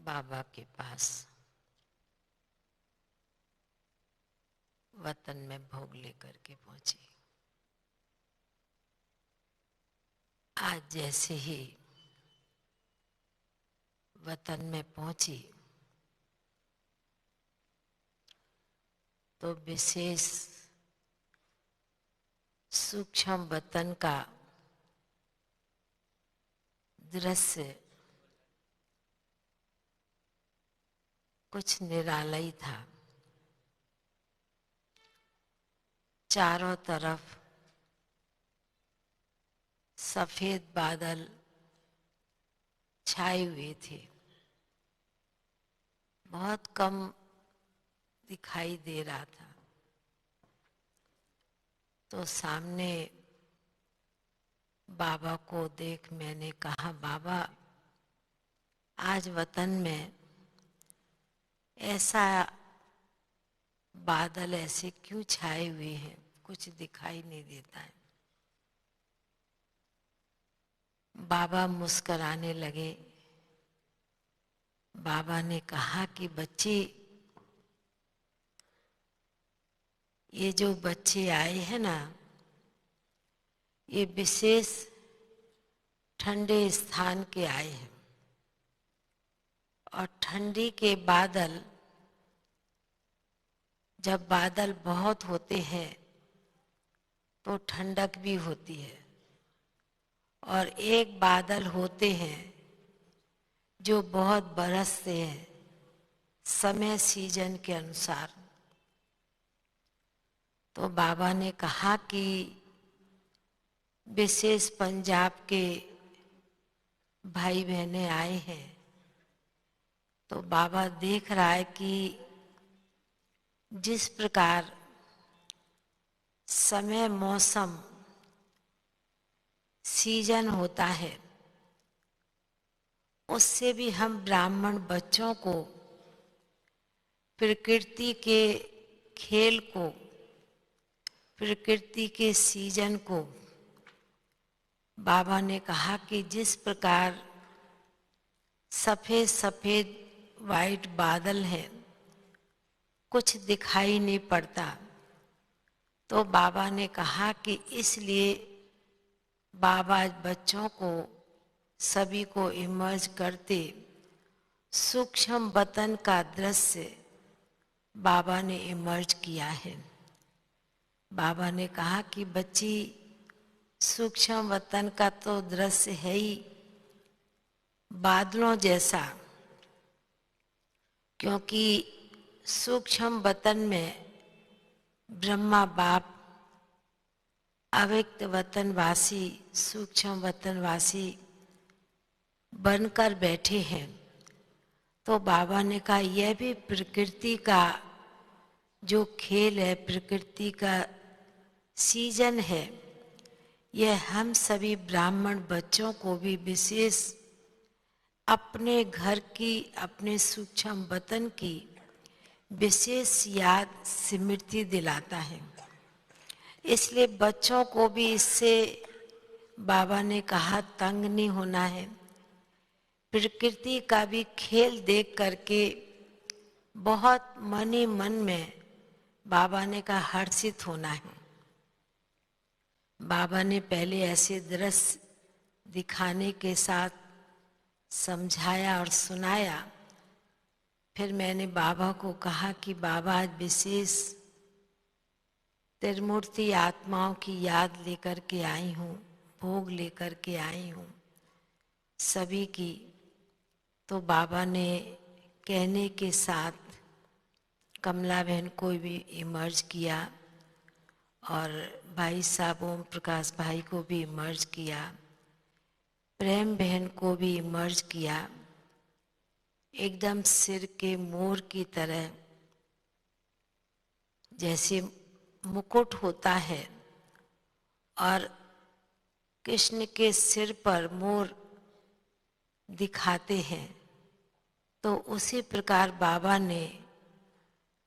बाबा के पास वतन में भोग लेकर के पहुंची। आज जैसे ही वतन में पहुंची तो विशेष सूक्ष्म वतन का दृश्य कुछ निराला ही था। चारों तरफ सफेद बादल छाए हुए थे, बहुत कम दिखाई दे रहा था। तो सामने बाबा को देख मैंने कहा, बाबा आज वतन में ऐसा बादल ऐसे क्यों छाए हुए हैं, कुछ दिखाई नहीं देता है। बाबा मुस्कुराने लगे। बाबा ने कहा कि बच्ची, ये जो बच्चे आए हैं ना, ये विशेष ठंडे स्थान के आए हैं और ठंडी के बादल, जब बादल बहुत होते हैं तो ठंडक भी होती है, और एक बादल होते हैं जो बहुत बरसते हैं समय सीजन के अनुसार। तो बाबा ने कहा कि विशेष पंजाब के भाई बहने आए हैं, तो बाबा देख रहा है कि जिस प्रकार समय मौसम सीजन होता है, उससे भी हम ब्राह्मण बच्चों को प्रकृति के खेल को, प्रकृति के सीजन को, बाबा ने कहा कि जिस प्रकार सफेद सफेद वाइट बादल हैं, कुछ दिखाई नहीं पड़ता, तो बाबा ने कहा कि इसलिए बाबा बच्चों को सभी को इमर्ज करते सूक्ष्म वतन का दृश्य बाबा ने इमर्ज किया है। बाबा ने कहा कि बच्ची, सूक्ष्म वतन का तो दृश्य है ही बादलों जैसा, क्योंकि सूक्ष्म वतन में ब्रह्मा बाप अव्यक्त वतनवासी, सूक्ष्म वतनवासी बनकर बैठे हैं। तो बाबा ने कहा यह भी प्रकृति का जो खेल है, प्रकृति का सीजन है, यह हम सभी ब्राह्मण बच्चों को भी विशेष अपने घर की, अपने सूक्ष्म वतन की विशेष याद स्मृति दिलाता है। इसलिए बच्चों को भी इससे बाबा ने कहा तंग नहीं होना है। प्रकृति का भी खेल देख करके बहुत मन ही मन में बाबा ने कहा हर्षित होना है। बाबा ने पहले ऐसे दृश्य दिखाने के साथ समझाया और सुनाया। फिर मैंने बाबा को कहा कि बाबा आज विशेष त्रिमूर्ति आत्माओं की याद लेकर के आई हूँ, भोग लेकर के आई हूँ सभी की। तो बाबा ने कहने के साथ कमला बहन को भी इमर्ज किया और भाई साहब ओम प्रकाश भाई को भी इमर्ज किया, प्रेम बहन को भी इमर्ज किया। एकदम सिर के मोर की तरह जैसे मुकुट होता है और कृष्ण के सिर पर मोर दिखाते हैं, तो उसी प्रकार बाबा ने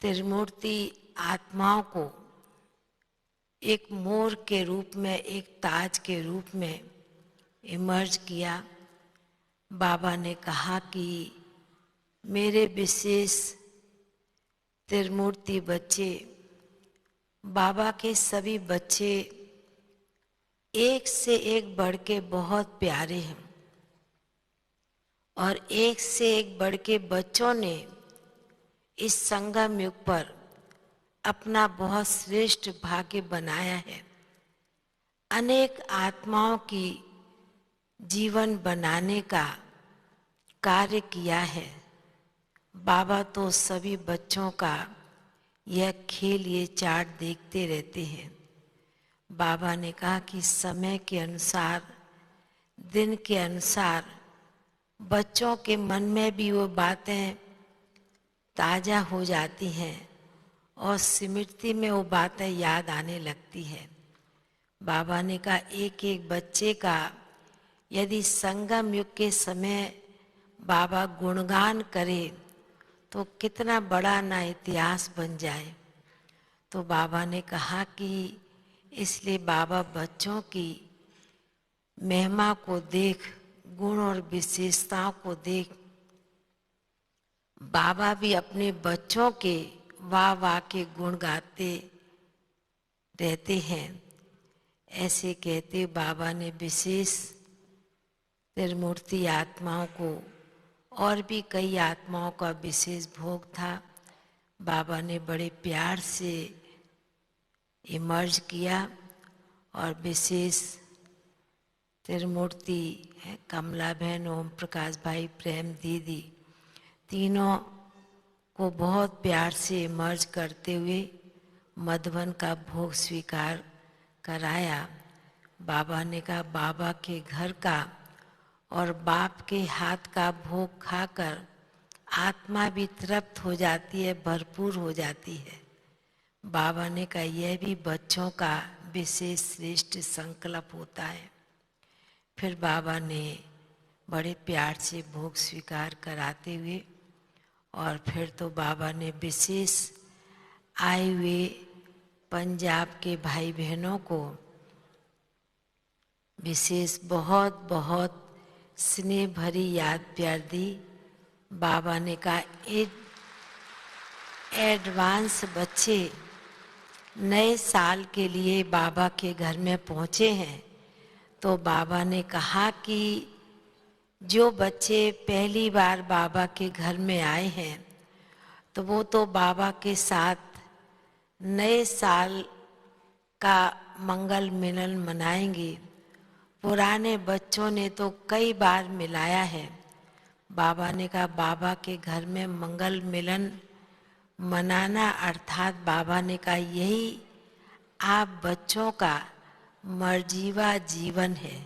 त्रिमूर्ति आत्माओं को एक मोर के रूप में, एक ताज के रूप में इमर्ज किया। बाबा ने कहा कि मेरे विशेष त्रिमूर्ति बच्चे, बाबा के सभी बच्चे एक से एक बढ़ के बहुत प्यारे हैं और एक से एक बढ़ के बच्चों ने इस संगम युग पर अपना बहुत श्रेष्ठ भाग्य बनाया है। अनेक आत्माओं की जीवन बनाने का कार्य किया है। बाबा तो सभी बच्चों का यह खेल, ये चार्ट देखते रहते हैं। बाबा ने कहा कि समय के अनुसार, दिन के अनुसार बच्चों के मन में भी वो बातें ताजा हो जाती हैं और स्मृति में वो बातें याद आने लगती है। बाबा ने कहा एक एक बच्चे का यदि संगम युग के समय बाबा गुणगान करे तो कितना बड़ा ना इतिहास बन जाए। तो बाबा ने कहा कि इसलिए बाबा बच्चों की महिमा को देख, गुण और विशेषताओं को देख, बाबा भी अपने बच्चों के वाह वाह के गुण गाते रहते हैं। ऐसे कहते बाबा ने विशेष त्रिमूर्ति आत्माओं को, और भी कई आत्माओं का विशेष भोग था, बाबा ने बड़े प्यार से इमर्ज किया और विशेष त्रिमूर्ति है कमला बहन, ओम प्रकाश भाई, प्रेम दीदी, तीनों को बहुत प्यार से इमर्ज करते हुए मधुबन का भोग स्वीकार कराया। बाबा ने कहा बाबा के घर का और बाप के हाथ का भोग खाकर आत्मा भी तृप्त हो जाती है, भरपूर हो जाती है। बाबा ने कहा यह भी बच्चों का विशेष श्रेष्ठ संकल्प होता है। फिर बाबा ने बड़े प्यार से भोग स्वीकार कराते हुए और फिर तो बाबा ने विशेष आए हुए पंजाब के भाई बहनों को विशेष बहुत बहुत स्नेह भरी याद प्यार दी। बाबा ने कहा एडवांस बच्चे नए साल के लिए बाबा के घर में पहुंचे हैं, तो बाबा ने कहा कि जो बच्चे पहली बार बाबा के घर में आए हैं तो वो तो बाबा के साथ नए साल का मंगल मिलन मनाएंगे। पुराने बच्चों ने तो कई बार मिलाया है। बाबा ने कहा बाबा के घर में मंगल मिलन मनाना अर्थात बाबा ने कहा यही आप बच्चों का मर्जीवा जीवन है।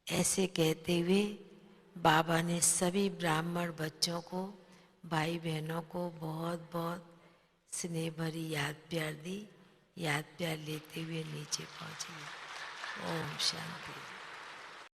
ऐसे कहते हुए बाबा ने सभी ब्राह्मण बच्चों को, भाई बहनों को बहुत बहुत स्नेह भरी याद प्यार दी। याद प्यार लेते हुए नीचे पहुंचे। ओम शांति।